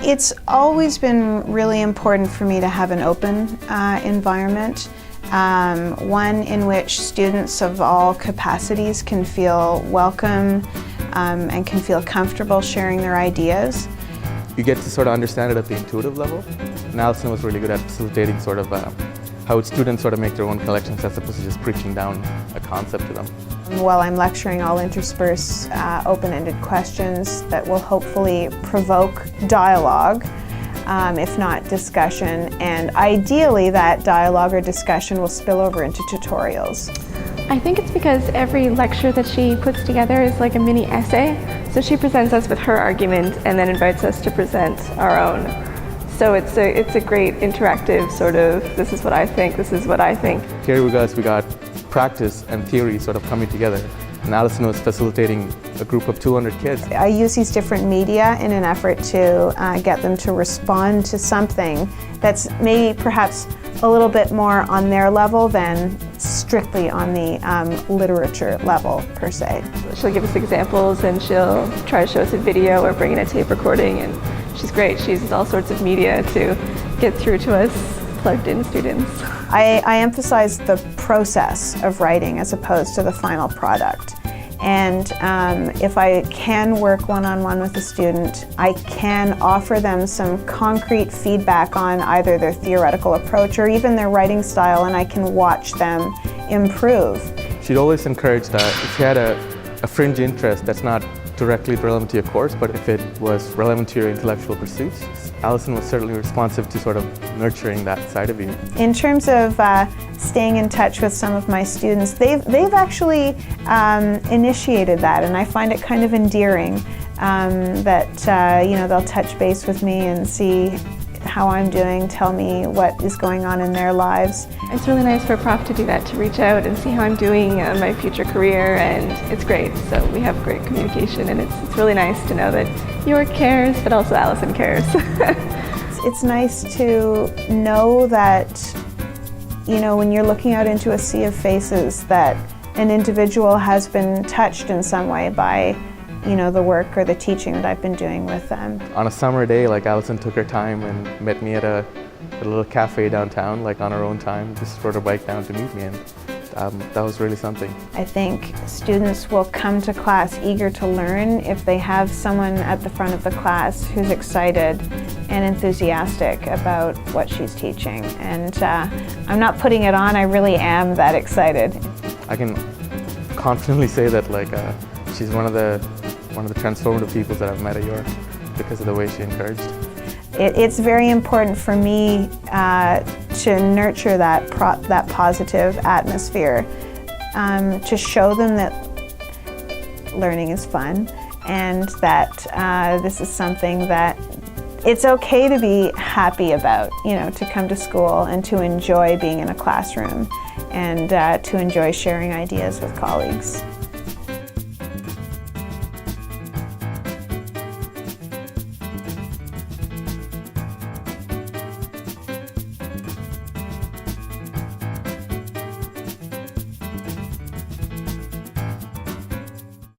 It's always been really important for me to have an open environment, one in which students of all capacities can feel welcome and can feel comfortable sharing their ideas. You get to sort of understand it at the intuitive level, and Alison was really good at facilitating sort of how students sort of make their own collections as opposed to just preaching down a concept to them. While I'm lecturing, I'll intersperse open-ended questions that will hopefully provoke dialogue, if not discussion, and ideally that dialogue or discussion will spill over into tutorials. I think it's because every lecture that she puts together is like a mini essay. So she presents us with her argument and then invites us to present our own. So it's a great interactive sort of, this is what I think, this is what I think. Here we got practice and theory sort of coming together, and Alison was facilitating a group of 200 kids. I use these different media in an effort to get them to respond to something that's maybe perhaps a little bit more on their level than strictly on the literature level per se. She'll give us examples and she'll try to show us a video or bring in a tape recording, and she's great. She uses all sorts of media to get through to us plugged in students. I emphasize the process of writing as opposed to the final product. And if I can work one-on-one with a student, I can offer them some concrete feedback on either their theoretical approach or even their writing style, and I can watch them improve. She'd always encourage that if you had a fringe interest that's not directly relevant to your course, but if it was relevant to your intellectual pursuits, Alison was certainly responsive to sort of nurturing that side of you. In terms of staying in touch with some of my students, they've actually initiated that, and I find it kind of endearing that you know, they'll touch base with me and see how I'm doing, tell me what is going on in their lives. It's really nice for a prof to do that, to reach out and see how I'm doing in my future career, and it's great. So we have great communication, and it's really nice to know that York cares, but also Alison cares. It's nice to know that, you know, when you're looking out into a sea of faces, that an individual has been touched in some way by, you know, the work or the teaching that I've been doing with them. On a summer day, like, Alison took her time and met me at a little cafe downtown, like on her own time, just rode her bike down to meet me, and that was really something. I think students will come to class eager to learn if they have someone at the front of the class who's excited and enthusiastic about what she's teaching. And I'm not putting it on, I really am that excited. I can confidently say that, like, she's one of the transformative people that I've met at York because of the way she encouraged. It's very important for me to nurture that positive atmosphere, to show them that learning is fun and that this is something that it's okay to be happy about, you know, to come to school and to enjoy being in a classroom and to enjoy sharing ideas with colleagues.